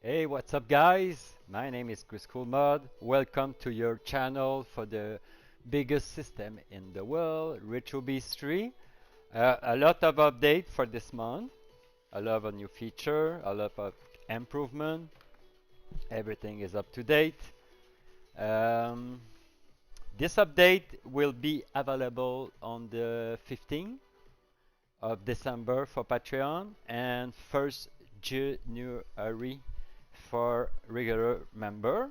Hey, what's up, guys? My name is Kriscoolmod. Welcome to your channel for the biggest system in the world, RetroBeast 3. A lot of update for this month, a lot of new feature, a lot of improvement. Everything is up to date. Um, this update will be available on the 15th of December for Patreon and 1st January for regular member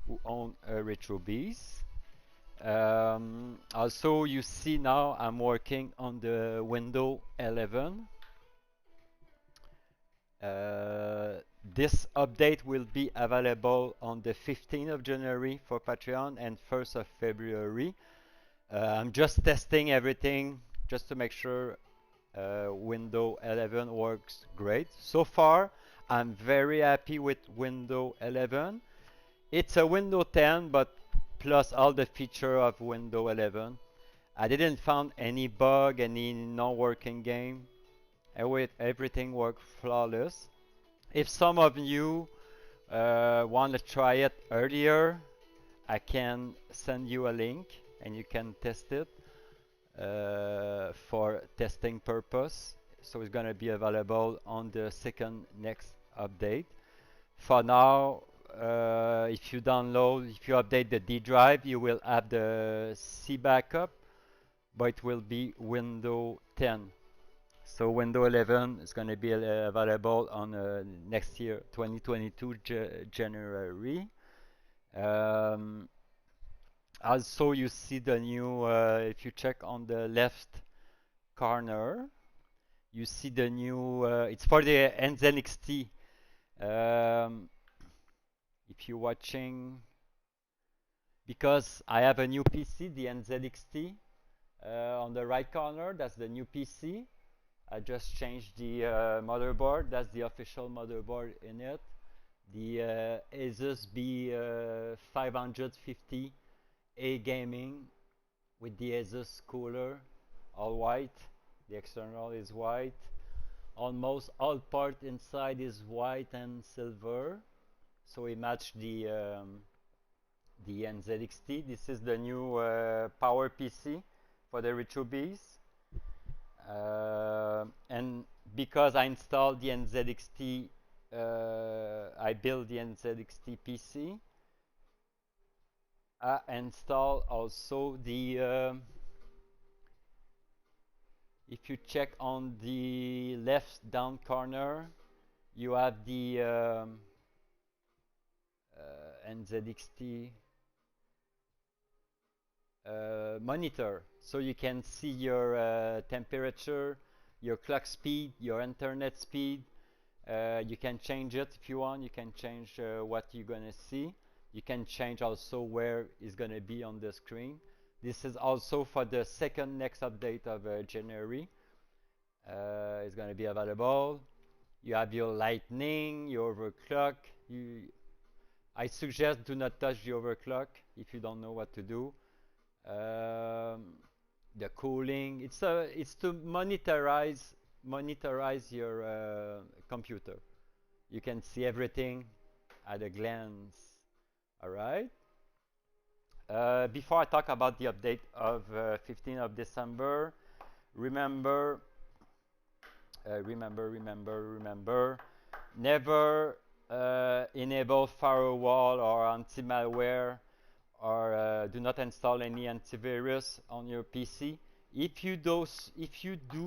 who own a RetroBeast. Also, you see now I'm working on the Windows 11. This update will be available on the 15th of January for Patreon and 1st of February. I'm just testing everything just to make sure Windows 11 works great. So far, I'm very happy with Windows 11. It's a Windows 10, but plus all the feature of Windows 11. I didn't find any bug, any non-working game. Everything worked flawless. If some of you want to try it earlier, I can send you a link and you can test it for testing purpose. So it's going to be available on the second next update. For now, if you update the D drive, you will have the C backup, but it will be Windows 10. So Windows 11 is going to be available on next year, 2022 January. Also, you see the new, if you check on the left corner, you see the new, it's for the NZXT. If you're watching, because I have a new PC, the NZXT, on the right corner, that's the new PC. I just changed the motherboard, that's the official motherboard in it. The Asus B550A gaming with the Asus cooler, all white. The external is white. Almost all part inside is white and silver, so we match the NZXT. This is the new power PC for the RetroBeast. And because I installed the NZXT, I built the NZXT PC. I install also the if you check on the left down corner, you have the NZXT monitor, so you can see your temperature, your clock speed, your internet speed. You can change it if you want. You can change what you're gonna see. You can change also where it's gonna be on the screen. This is also for the second next update of January. It's gonna be available. You have your lightning, your overclock. I suggest do not touch the overclock if you don't know what to do. The cooling. It's to monitorize your computer. You can see everything at a glance. All right. Before I talk about the update of 15th of December, remember, never enable firewall or anti-malware, or do not install any antivirus on your PC. If you do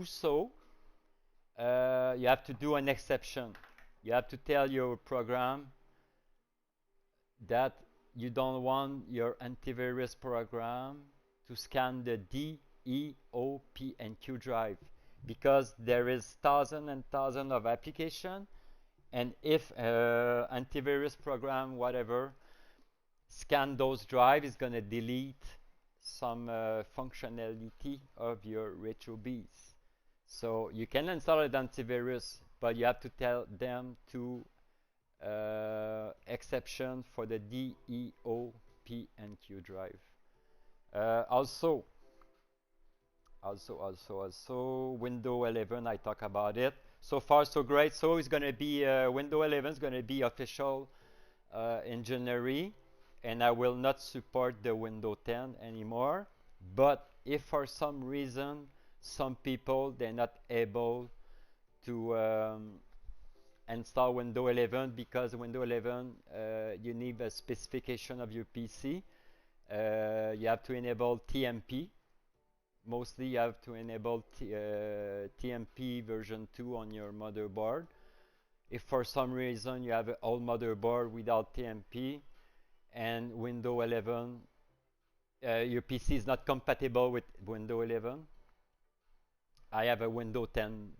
so, you have to do an exception. You have to tell your program that you don't want your antivirus program to scan the D, E, O, P, and Q drive, because there is thousands and thousands of applications, and if antivirus program, whatever, scan those drives, is going to delete some functionality of your RetroBeast. So you can install an antivirus, but you have to tell them to exception for the D, E, O, P, and Q drive. Also, Windows 11, I talk about it. So far, so great. So it's going to be Windows 11 is going to be official in January, and I will not support the Windows 10 anymore. But if for some reason some people they're not able to install Windows 11 because Windows 11 you need a specification of your PC. You have to enable TMP. Mostly you have to enable TMP version 2 on your motherboard. If for some reason you have an old motherboard without TMP and Windows 11, your PC is not compatible with Windows 11. I have a Windows 10,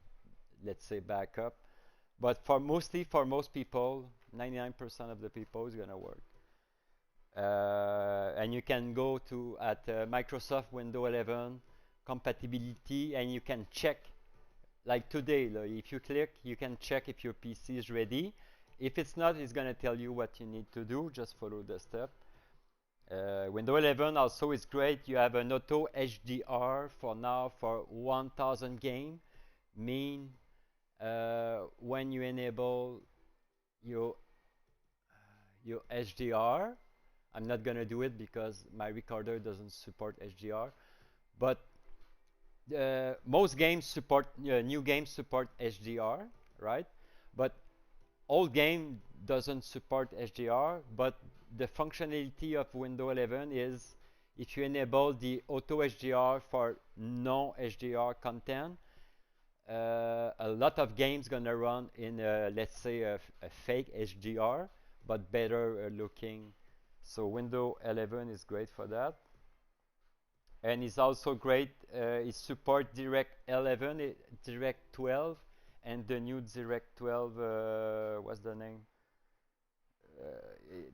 let's say, backup. But for most people, 99% of the people is gonna work. And you can go to Microsoft Windows 11 compatibility, and you can check, like today, if you click, you can check if your PC is ready. If it's not, it's going to tell you what you need to do. Just follow the step. Windows 11 also is great. You have an auto HDR for now for 1000 game. When you enable your HDR, I'm not going to do it because my recorder doesn't support HDR, but most games support, new games support HDR, right? But old game doesn't support HDR, but the functionality of Windows 11 is if you enable the auto HDR for non-HDR content, a lot of games gonna run in, let's say, a fake HDR, but better looking. So Windows 11 is great for that. And it's also great, it supports Direct 11, Direct 12, and the new Direct 12, what's the name?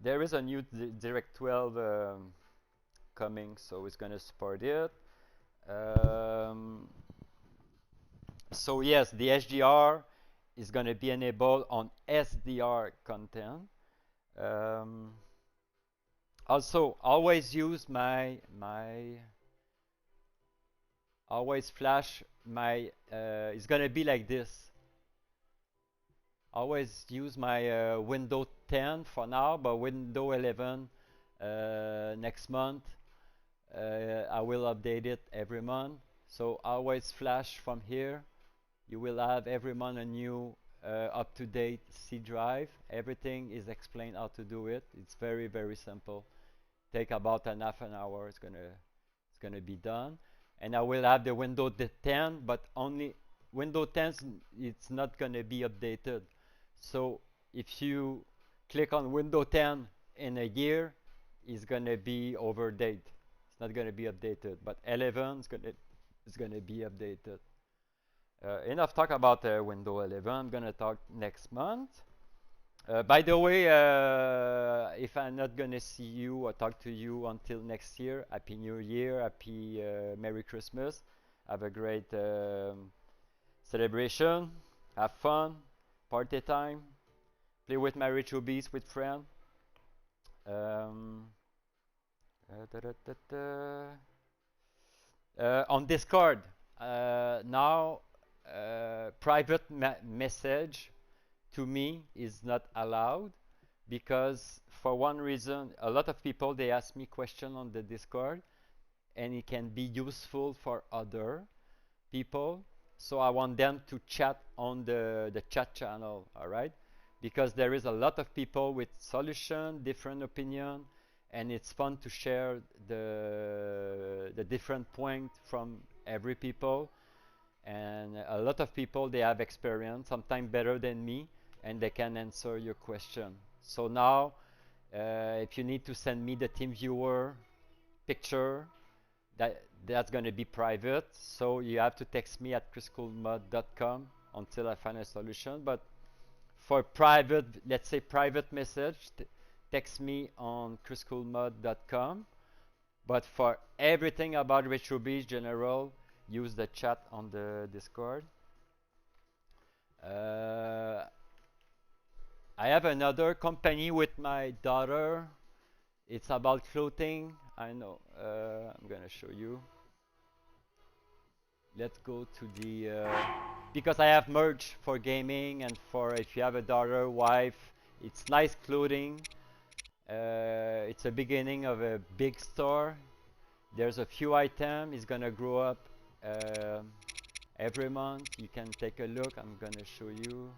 There is a new Direct 12 coming, so it's going to support it. So yes, the HDR is going to be enabled on SDR content. Also, always use always flash my, it's going to be like this. Always use my Windows 10 for now, but Windows 11 next month, I will update it every month. So always flash from here. You will have every month a new up-to-date C drive. Everything is explained how to do it. It's very, very simple. Take about half an hour. It's gonna be done. And I will have the Windows 10, but only Windows 10, it's not going to be updated. So if you click on Windows 10 in a year, it's going to be over date. It's not going to be updated. But 11 is going to be updated. Enough talk about Windows 11. I'm going to talk next month. By the way, if I'm not going to see you or talk to you until next year, Happy New Year, Happy Merry Christmas. Have a great celebration. Have fun. Party time. Play with my RetroBeast with friends. On Discord, now private message to me is not allowed, because for one reason, a lot of people, they ask me questions on the Discord, and it can be useful for other people. So I want them to chat on the chat channel, all right? Because there is a lot of people with solution, different opinion, and it's fun to share the different points from every people. And a lot of people, they have experience, sometimes better than me, and they can answer your question. So now, if you need to send me the TeamViewer picture, that's going to be private. So you have to text me at Kriscoolmod.com until I find a solution. But for private, let's say private message, text me on Kriscoolmod.com. But for everything about RetroBeast general, use the chat on the Discord. I have another company with my daughter. It's about clothing. I know. I'm gonna show you. Let's go to the because I have merch for gaming and for if you have a daughter, wife. It's nice clothing. It's a beginning of a big store. There's a few items. It's gonna grow up every month. You can take a look. I'm gonna show you.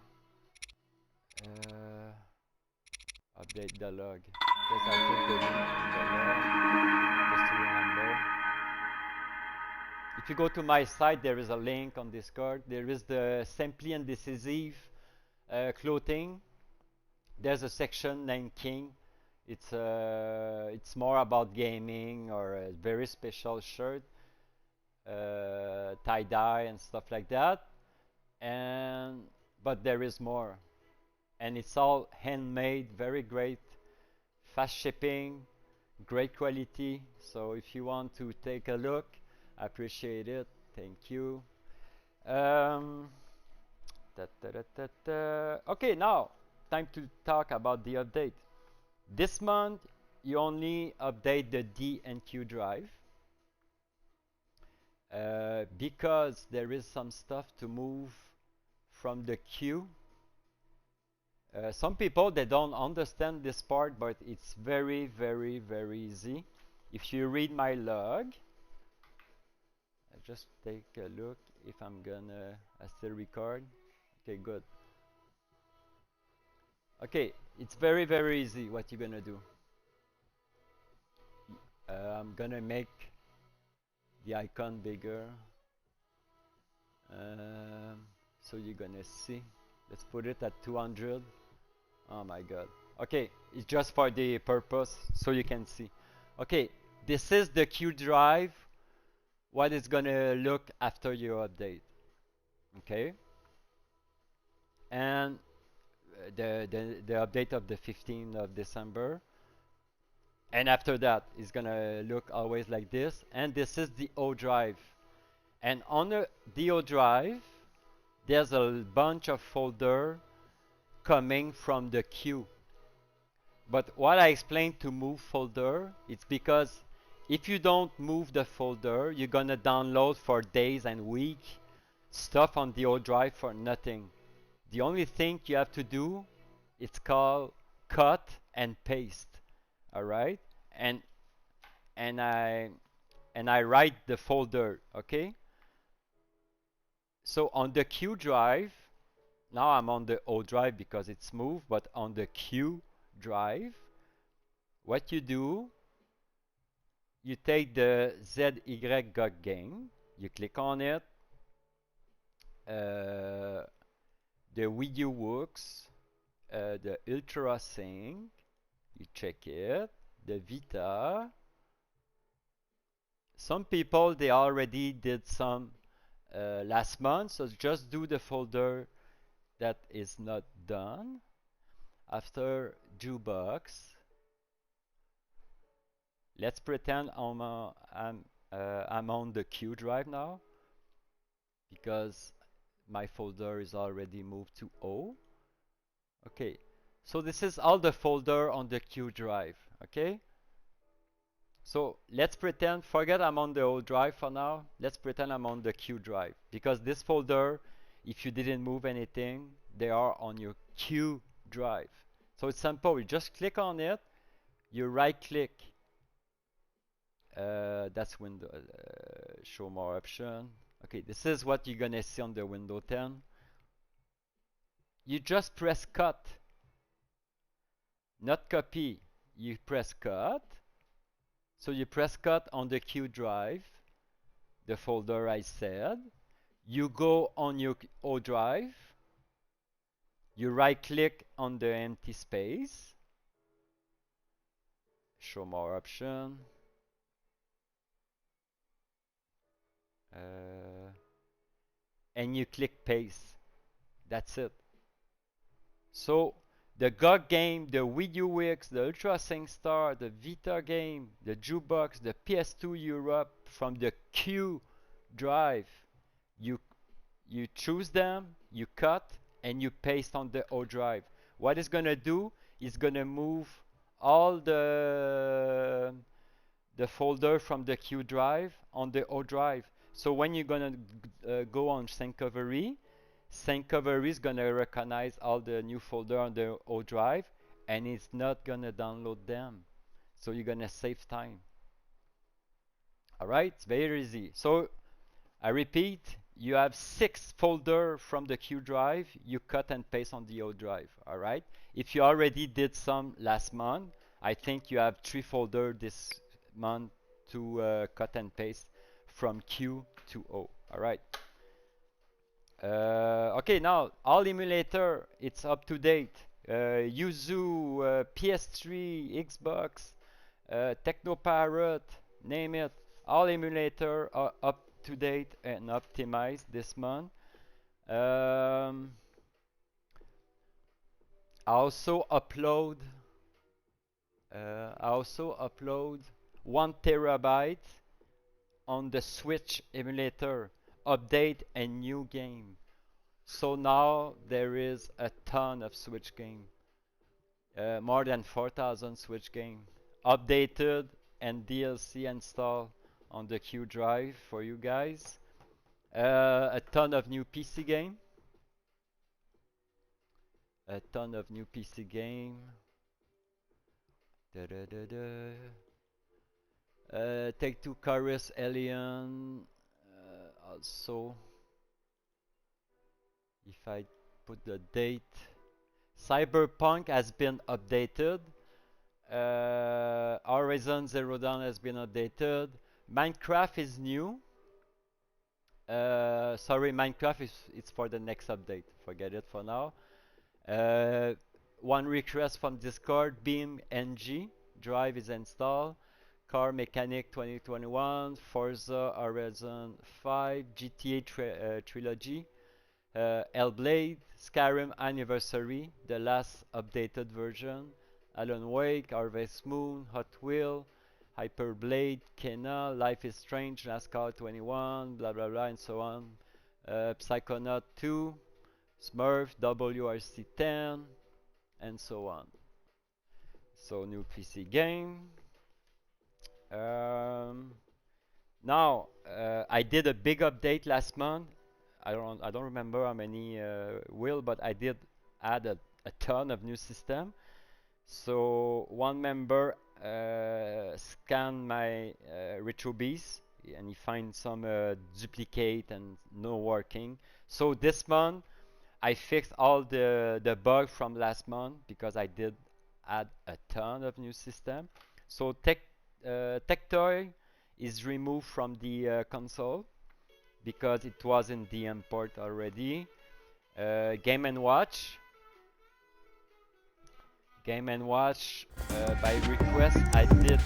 Update the log. Because I put the link in the log just to remember. If you go to my site, there is a link on Discord. There is the Simply and Decisive clothing. There's a section named King. It's more about gaming or a very special shirt, tie-dye and stuff like that. But there is more, and it's all handmade, very great, fast shipping, great quality. So if you want to take a look, I appreciate it. Thank you. Okay, now time to talk about the update. This month, you only update the D and Q drive because there is some stuff to move from the Q. Some people, they don't understand this part, but it's very, very, very easy. If you read my log, just take a look if I'm gonna still record. Okay, good. Okay, it's very, very easy what you're gonna do. I'm gonna make the icon bigger. So you're gonna see. Let's put it at 200. Oh my god. Okay, it's just for the purpose so you can see. Okay, this is the Q drive, what it's gonna look after your update. Okay, and the update of the 15th of December, and after that it's gonna look always like this. And this is the O drive, and on the O drive there's a bunch of folder coming from the Q. But what I explained to move folder, it's because if you don't move the folder, you're gonna download for days and weeks stuff on the O drive for nothing. The only thing you have to do, it's called cut and paste. All right, and I write the folder. Okay. So on the Q drive, now I'm on the O drive because it's moved, but on the Q drive, what you do, you take the ZY game, you click on it, the video works, the Ultra Sync, you check it, the Vita. Some people, they already did some last month, so just do the folder that is not done. After jukebox, let's pretend I'm on the Q drive now because my folder is already moved to O. Okay, so this is all the folder on the Q drive. Okay, so let's pretend, forget I'm on the O drive for now. Let's pretend I'm on the Q drive because this folder, if you didn't move anything, they are on your Q drive. So it's simple. You just click on it, you right click, that's window, show more option. Okay, this is what you're gonna see on the window 10. You just press cut, not copy. You press cut. So you press cut on the Q drive, the folder I said. You go on your O drive, you right click on the empty space, show more option, and you click paste. That's it. So the GOG game, the Wii U Wix, the Ultra Sync Star, the Vita game, the jukebox, the PS2 Europe from the Q drive, you choose them, you cut, and you paste on the O drive. What it's gonna do is gonna move all the folder from the Q drive on the O drive. So when you're gonna go on Syncovery, Syncovery is gonna recognize all the new folder on the O drive, and it's not gonna download them. So you're gonna save time. All right, it's very easy. So I repeat, you have 6 folders from the Q drive. You cut and paste on the O drive. All right. If you already did some last month, I think you have 3 folders this month to cut and paste from Q to O. All right. Okay, now all emulator, it's up to date. Yuzu, PS3, Xbox, Techno Parrot, name it. All emulator are up to date and optimized this month. I also upload 1 terabyte on the Switch emulator, update a new game. So now there is a ton of Switch game, more than 4,000 Switch game, updated and DLC installed on the Q drive for you guys. A ton of new PC game. A ton of new PC game. Take Two Chorus Alien. Also, if I put the date, Cyberpunk has been updated. Horizon Zero Dawn has been updated. Minecraft is new. Sorry, Minecraft it's for the next update. Forget it for now. One request from Discord, Beam NG drive is installed. Car Mechanic 2021, Forza Horizon 5, GTA Trilogy, Hellblade, Skyrim Anniversary, the last updated version, Alan Wake, Harvest Moon, Hot Wheel, Hyperblade, Kena, Life is Strange, NASCAR 21, blah blah blah, and so on. Psychonaut 2, Smurf, WRC 10, and so on. So new PC game. Now I did a big update last month. I don't remember how many but I did add a ton of new system. So one member scanned my RetroBeast and he finds some duplicate and no working. So this month I fixed all the bugs from last month because I did add a ton of new system. So Tectoy is removed from the console because it was in the import already. Game & Watch by request I did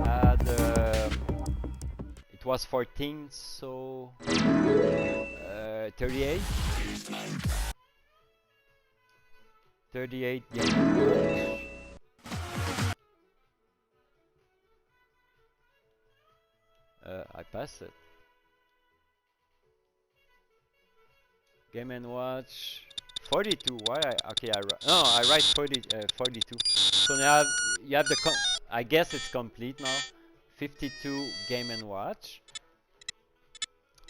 add it was 14, so 38 Game & Watch. I pass it. Game & Watch 42. Why I write 42. So now you have the I guess it's complete now. 52 Game & Watch.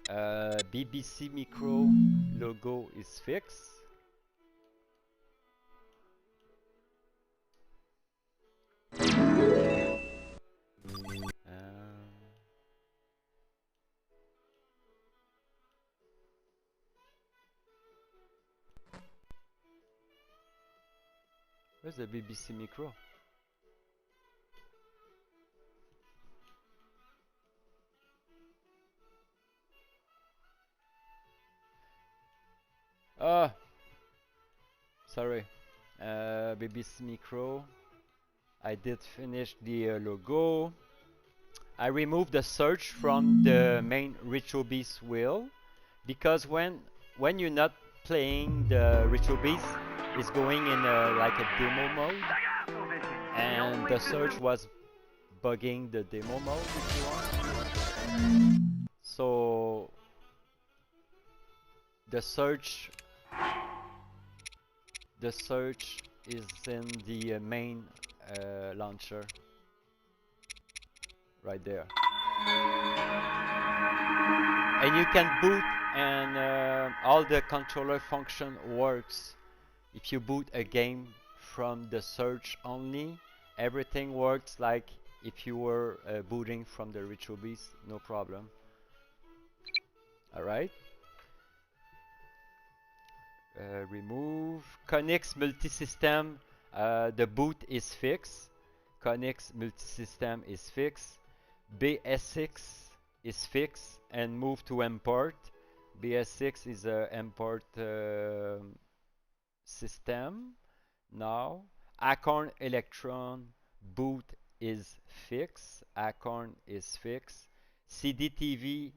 BBC Micro logo is fixed. Where's the BBC Micro? Sorry. BBC Micro. I did finish the logo. I removed the search from the main RetroBeast wheel because when you're not playing the RetroBeast, it's going in like a demo mode, and the search was bugging the demo mode if you want. So the search is in the main launcher right there, and you can boot and all the controller function works. If you boot a game from the search only, everything works like if you were booting from the RetroBeast, no problem. Alright. Remove Conix multisystem. The boot is fixed. Conix multisystem is fixed. BS6 is fixed and move to import. BS6 is a import system now. Acorn Electron boot is fixed. Acorn is fixed. CDTV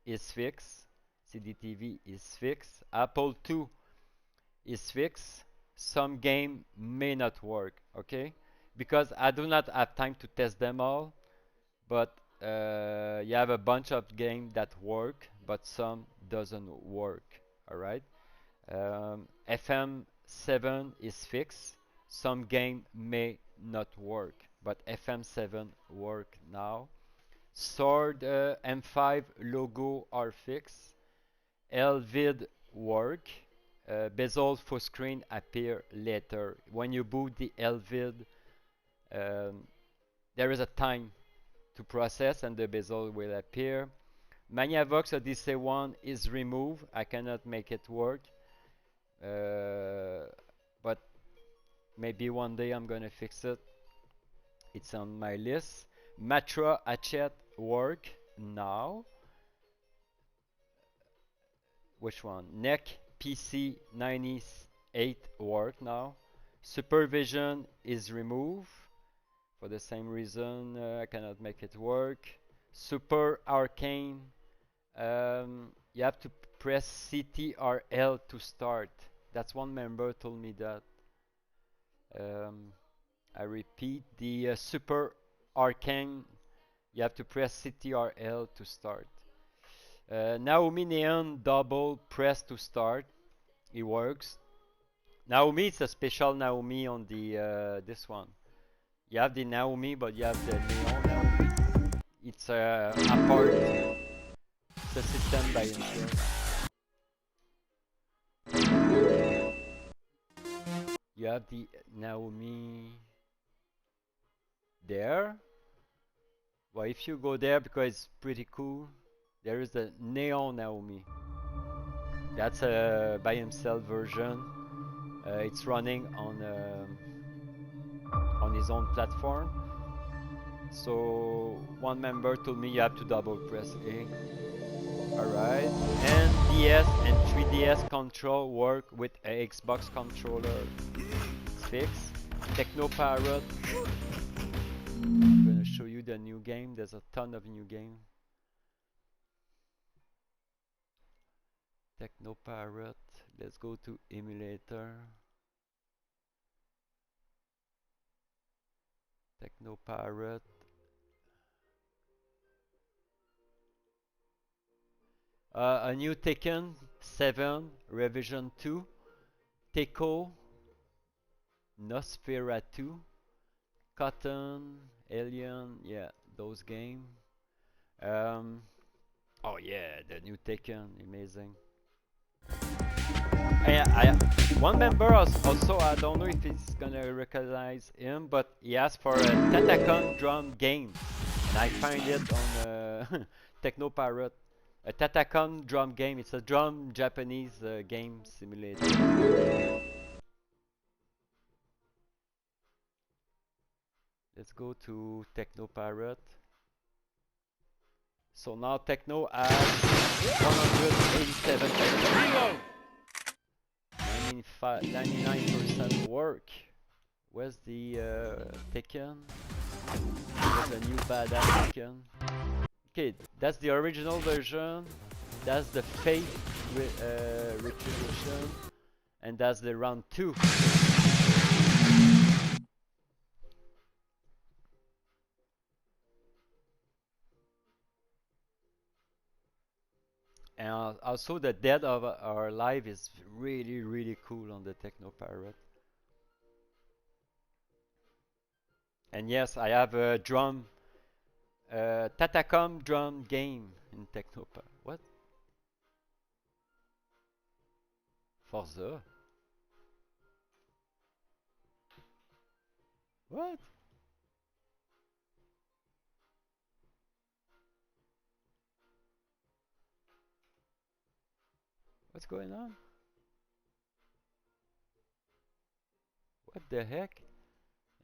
is fixed. CDTV is fixed. Apple II is fixed. Some game may not work, okay? Because I do not have time to test them all, but you have a bunch of games that work, but some doesn't work, all right? FM7 is fixed. Some game may not work, but FM7 work now. Sword M5 logo are fixed. LVID work. Bezel full screen appear later. When you boot the LVID, there is a time to process and the bezel will appear. Maniavox Odyssey 1 is removed. I cannot make it work. But maybe one day I'm gonna fix it. It's on my list. Matra Hachette work now. Which one? NEC PC 98 work now. Supervision is removed for the same reason. I cannot make it work. Super Arcane. You have to press CTRL to start. That's one member told me that. I repeat, the Super Arcane. You have to press CTRL to start. Naomi Neon double press to start. It works. Naomi, it's a special Naomi on the this one. You have the Naomi, but you have the Neon Naomi. It's apart. It's a system by itself. You have the Naomi there. Well, if you go there, because it's pretty cool, there is the Neon Naomi. That's a by himself version. It's running on his own platform. So one member told me you have to double press A. Alright. And DS and 3DS control work with a Xbox controller. It's fixed. Techno Parrot. I'm gonna show you the new game. There's a ton of new game. Techno Parrot. Let's go to Emulator. Techno Parrot. A new Tekken 7 Revision 2. Teco. Nosferatu. Cotton. Alien. Yeah, those games. Oh yeah, the new Tekken. Amazing. One member also, I don't know if he's gonna recognize him, but he asked for a Tatacon drum game, and I find it on Techno Parrot. A Tatacon drum game. It's a drum Japanese game simulator. Let's go to Techno Parrot. So now Tekno has 187 reload. 99% work. Where's the Tekken? There's a new badass Tekken. Okay, that's the original version. That's the Fate Retribution. And that's the round 2. And also the Dead of Our Life is really, really cool on the Techno Parrot. And yes, I have a drum, Tatacom drum game in Techno Parrot. What? Forza. What? What's going on? What the heck?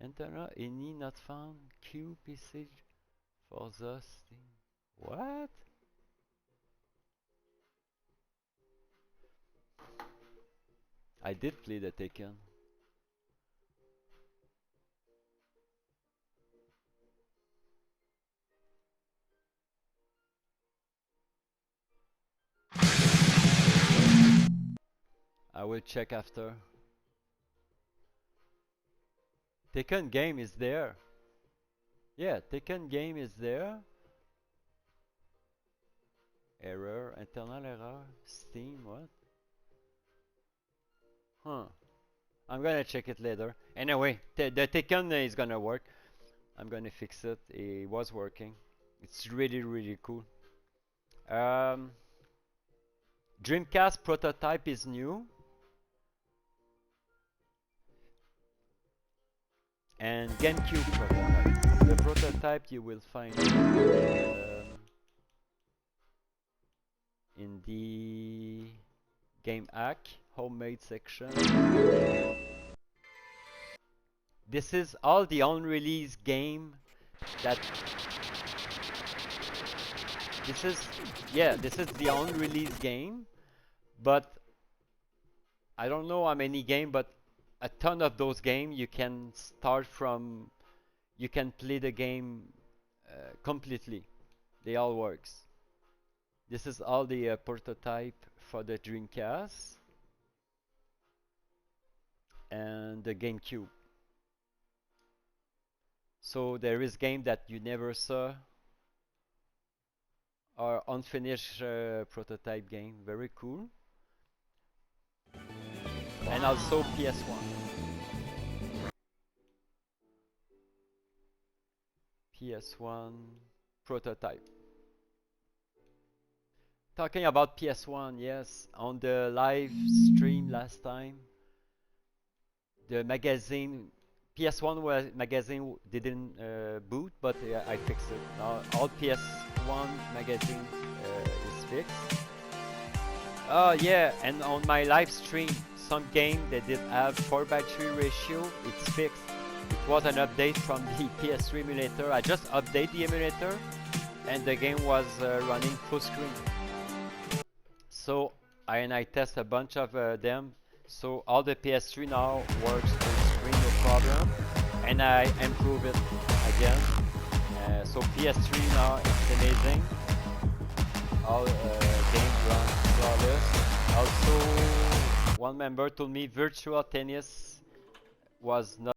Internet, any not found. Q PC Forza Steam. What? I did play the Taken. I will check after. Taken game is there. Yeah, Taken game is there. Error, internal error, Steam, what? Huh. I'm gonna check it later. Anyway, the Taken is gonna work. I'm gonna fix it. It was working. It's really cool. Dreamcast prototype is new. And GameCube prototype. The prototype you will find in the Game Hack homemade section. This is all the unreleased game that this is the unreleased game, but I don't know how many games, but a ton of those games you can start from, you can play the game completely. They all works. This is all the prototype for the Dreamcast and the GameCube. So there is game that you never saw or unfinished prototype game. Very cool. And also PS1. PS1 prototype. Talking about PS1, yes, on the live stream last time, the magazine, PS1 magazine didn't boot, but I fixed it. Now all PS1 magazine is fixed. Oh yeah, and on my live stream, some game they did have 4:3 ratio, it's fixed. It was an update from the PS3 emulator. I just update the emulator and the game was running full screen. So I test a bunch of them. So all the PS3 now works full screen, no problem. And I improve it again. So PS3 now it's amazing. All games run flawless. Also, one member told me virtual tennis was not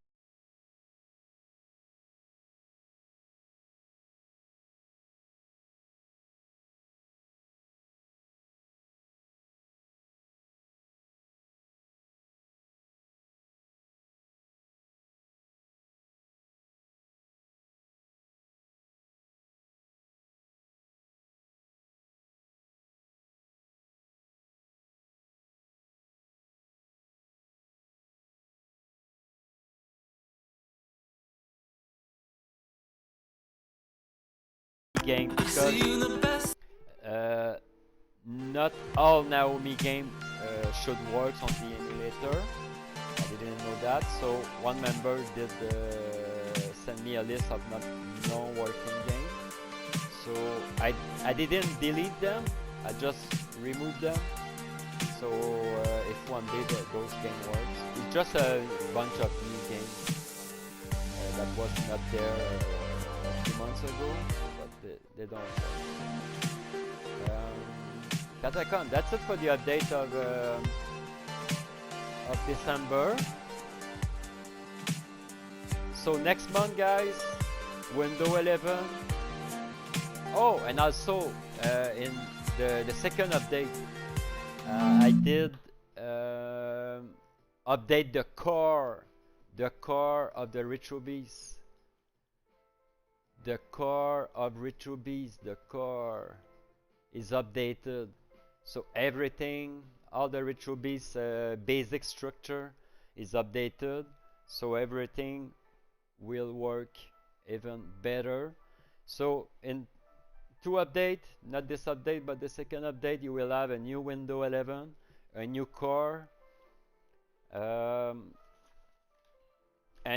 game because not all Naomi game should work on the emulator. I didn't know that, so one member did send me a list of non-working games. So I didn't delete them, I just removed them. So if one day those games works, it's just a bunch of new games that was not there a few months ago, but they don't work. Catacomb, that's it for the update of December. So next month, guys, Windows 11. Oh, and also in the second update, I did update the core of the RetroBeast. The core of RetroBeast, the core is updated. So everything, all the RetroBeast basic structure is updated, so everything will work even better. So in two update, not this update but the second update, you will have a new Windows 11, a new core, and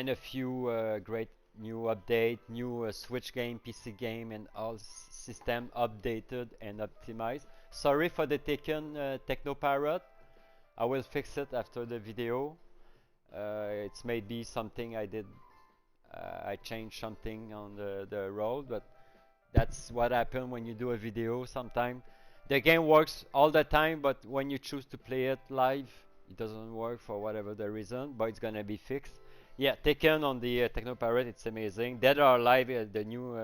a few great new update, new Switch game, PC game, and all system updated and optimized. Sorry for the Techno Parrot. I will fix it after the video. It's maybe something I did. I changed something on the road, but that's what happens when you do a video. Sometimes the game works all the time, but when you choose to play it live, it doesn't work for whatever the reason, but it's gonna be fixed. Yeah, taken on the Techno Parrot, it's amazing. Dead or Alive, the new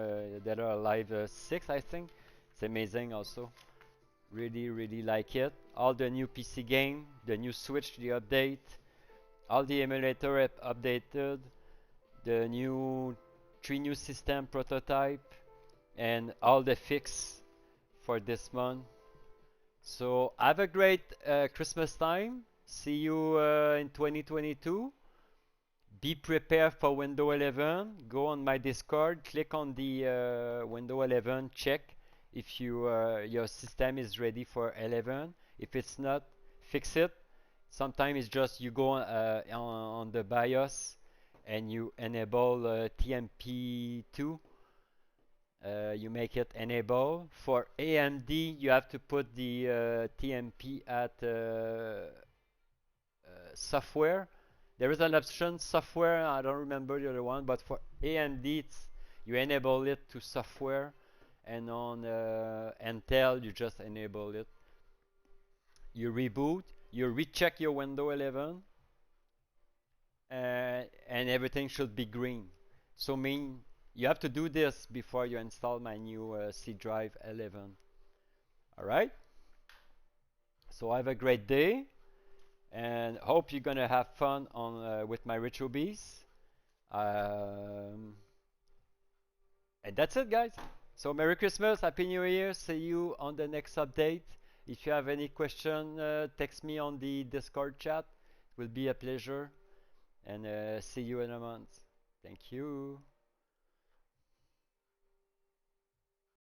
Dead or Alive 6, I think. It's amazing also. Really, really like it. All the new PC game, the new Switch, the update, all the emulator updated, the new 3 new system prototype, and all the fix for this month. So have a great Christmas time. See you in 2022. Be prepared for Windows 11. Go on my Discord, click on the Windows 11, check if your system is ready for 11. If it's not, fix it. Sometimes it's just you go on the BIOS and you enable TMP2. You make it enable. For AMD, you have to put the TMP at software. There is an option software, I don't remember the other one, but for AMD you enable it to software, and on Intel you just enable it. You reboot, you recheck your Windows 11, and everything should be green. So mean you have to do this before you install my new C drive 11. Alright? So have a great day, and hope you're gonna have fun on with my RetroBeast. And that's it, guys. So Merry Christmas, Happy New Year. See you on the next update. If you have any question, text me on the Discord chat. It will be a pleasure. And see you in a month. Thank you.